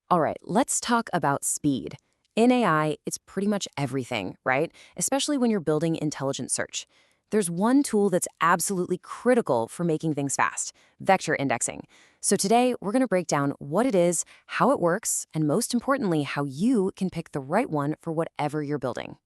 All right, let's talk about speed. In AI, it's pretty much everything, right? Especially when you're building intelligent search. There's one tool that's absolutely critical for making things fast: vector indexing. So today, we're going to break down what it is, how it works, and most importantly, how you can pick the right one for whatever you're building.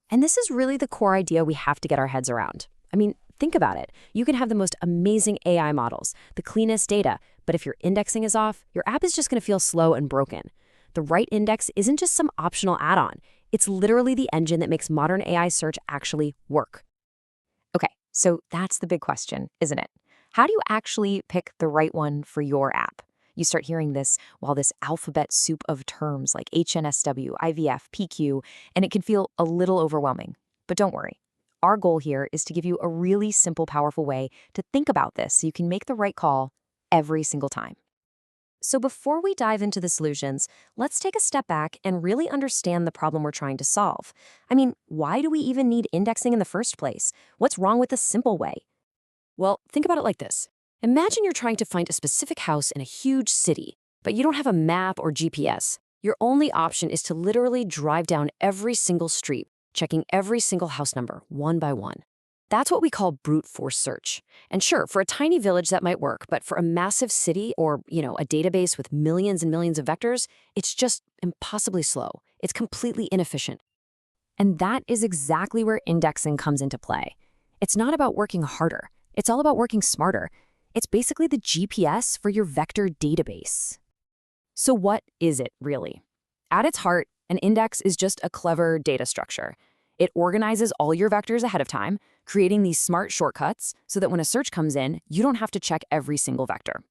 And this is really the core idea we have to get our heads around. I mean, think about it. You can have the most amazing AI models, the cleanest data, but if your indexing is off, your app is just going to feel slow and broken. The right index isn't just some optional add-on. It's literally the engine that makes modern AI search actually work. Okay, so that's the big question, isn't it? How do you actually pick the right one for your app? You start hearing this alphabet soup of terms like HNSW, IVF, PQ, and it can feel a little overwhelming. But don't worry. Our goal here is to give you a really simple, powerful way to think about this so you can make the right call every single time. So before we dive into the solutions, let's take a step back and really understand the problem we're trying to solve. I mean, why do we even need indexing in the first place? What's wrong with the simple way? Well, think about it like this. Imagine you're trying to find a specific house in a huge city, but you don't have a map or GPS. Your only option is to literally drive down every single street, checking every single house number one by one. That's what we call brute force search. And sure, for a tiny village that might work, but for a massive city or, a database with millions and millions of vectors, it's just impossibly slow. It's completely inefficient. And that is exactly where indexing comes into play. It's not about working harder. It's all about working smarter. It's basically the GPS for your vector database. So what is it really? At its heart, an index is just a clever data structure. It organizes all your vectors ahead of time, creating these smart shortcuts so that when a search comes in, you don't have to check every single vector.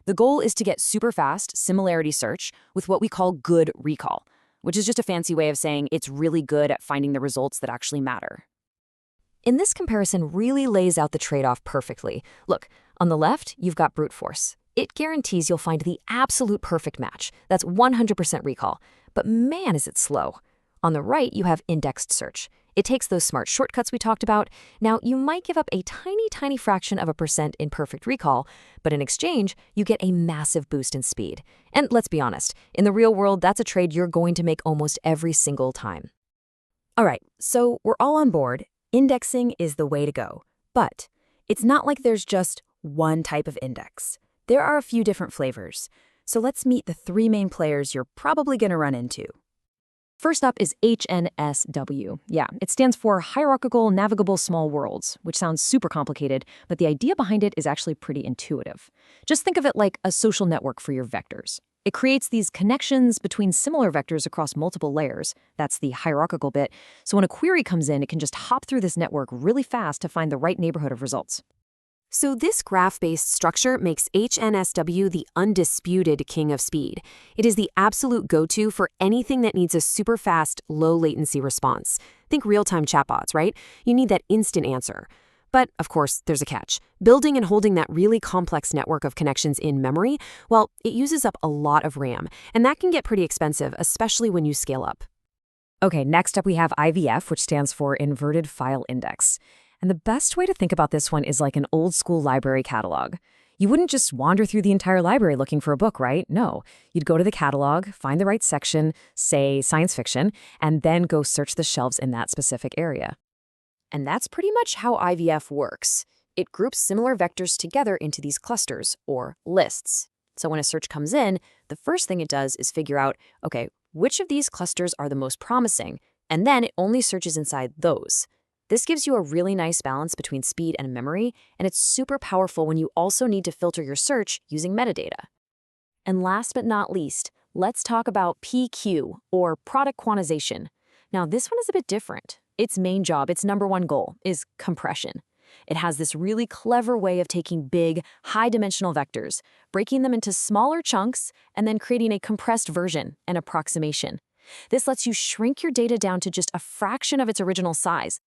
The goal is to get super fast similarity search with what we call good recall, which is just a fancy way of saying it's really good at finding the results that actually matter. And this comparison really lays out the trade-off perfectly. Look, on the left, you've got brute force. It guarantees you'll find the absolute perfect match. That's 100% recall. But man, is it slow. On the right, you have indexed search. It takes those smart shortcuts we talked about. Now, you might give up a tiny, tiny fraction of a percent in perfect recall, but in exchange, you get a massive boost in speed. And let's be honest, in the real world, that's a trade you're going to make almost every single time. All right, so we're all on board. Indexing is the way to go. But it's not like there's just one type of index. There are a few different flavors. So let's meet the three main players you're probably going to run into. First up is HNSW. Yeah, it stands for Hierarchical Navigable Small Worlds, which sounds super complicated, but the idea behind it is actually pretty intuitive. Just think of it like a social network for your vectors. It creates these connections between similar vectors across multiple layers. That's the hierarchical bit. So when a query comes in, it can just hop through this network really fast to find the right neighborhood of results. So this graph-based structure makes HNSW the undisputed king of speed. It is the absolute go-to for anything that needs a super fast, low-latency response. Think real-time chatbots, right? You need that instant answer. But, of course, there's a catch. Building and holding that really complex network of connections in memory, well, it uses up a lot of RAM, and that can get pretty expensive, especially when you scale up. Okay, next up we have IVF, which stands for Inverted File Index. And the best way to think about this one is like an old-school library catalog. You wouldn't just wander through the entire library looking for a book, right? No. You'd go to the catalog, find the right section, say science fiction, and then go search the shelves in that specific area. And that's pretty much how IVF works. It groups similar vectors together into these clusters, or lists. So when a search comes in, the first thing it does is figure out, okay, which of these clusters are the most promising, and then it only searches inside those. This gives you a really nice balance between speed and memory, and it's super powerful when you also need to filter your search using metadata. And last but not least, let's talk about PQ, or product quantization. Now, this one is a bit different. Its main job, its number one goal, is compression. It has this really clever way of taking big, high-dimensional vectors, breaking them into smaller chunks, and then creating a compressed version, an approximation. This lets you shrink your data down to just a fraction of its original size.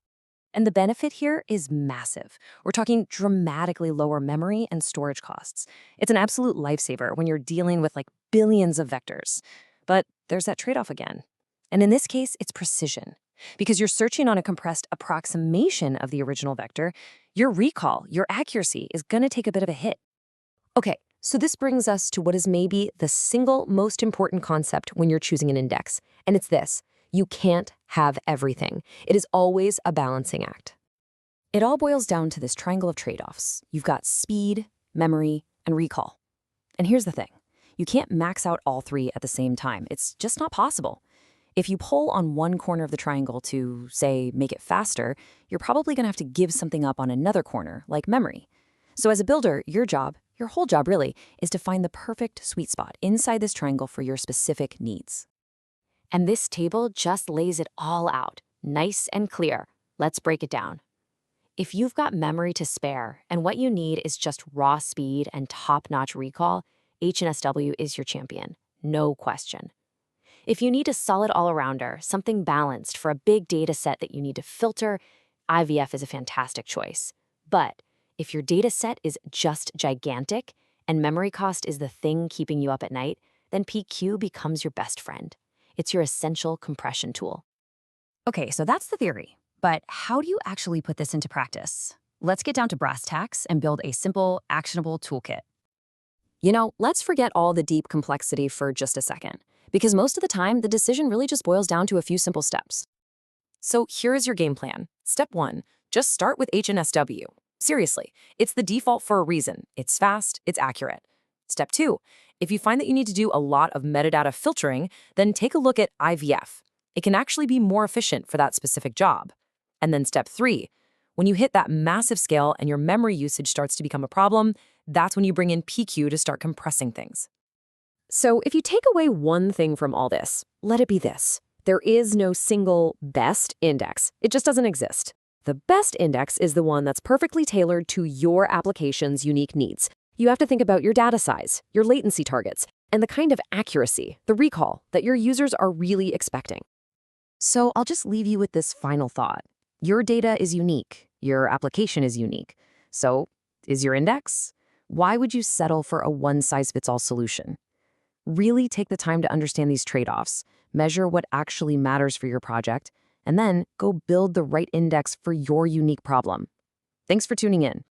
And the benefit here is massive. We're talking dramatically lower memory and storage costs. It's an absolute lifesaver when you're dealing with like billions of vectors. But there's that trade-off again. And in this case, it's precision. Because you're searching on a compressed approximation of the original vector, your recall, your accuracy is going to take a bit of a hit. Okay, So this brings us to what is maybe the single most important concept when you're choosing an index, and it's this: you can't have everything. It is always a balancing act. It all boils down to this triangle of trade-offs. You've got speed, memory, and recall. And here's the thing: you can't max out all three at the same time. It's just not possible. If you pull on one corner of the triangle to, say, make it faster, you're probably going to have to give something up on another corner, like memory. So as a builder, your whole job really, is to find the perfect sweet spot inside this triangle for your specific needs. And this table just lays it all out, nice and clear. Let's break it down. If you've got memory to spare and what you need is just raw speed and top-notch recall, HNSW is your champion, no question. If you need a solid all-arounder, something balanced for a big data set that you need to filter, IVF is a fantastic choice. But if your data set is just gigantic and memory cost is the thing keeping you up at night, then PQ becomes your best friend. It's your essential compression tool. Okay, so that's the theory. But how do you actually put this into practice? Let's get down to brass tacks and build a simple, actionable toolkit. Let's forget all the deep complexity for just a second, because most of the time, the decision really just boils down to a few simple steps. So here is your game plan. Step 1, just start with HNSW. Seriously, it's the default for a reason. It's fast, it's accurate. Step 2, if you find that you need to do a lot of metadata filtering, then take a look at IVF. It can actually be more efficient for that specific job. And then step 3, when you hit that massive scale and your memory usage starts to become a problem, that's when you bring in PQ to start compressing things. So if you take away one thing from all this, let it be this: there is no single best index. It just doesn't exist. The best index is the one that's perfectly tailored to your application's unique needs. You have to think about your data size, your latency targets, and the kind of accuracy, the recall, that your users are really expecting. So I'll just leave you with this final thought. Your data is unique. Your application is unique. So is your index? Why would you settle for a one-size-fits-all solution? Really take the time to understand these trade-offs, measure what actually matters for your project, and then go build the right index for your unique problem. Thanks for tuning in.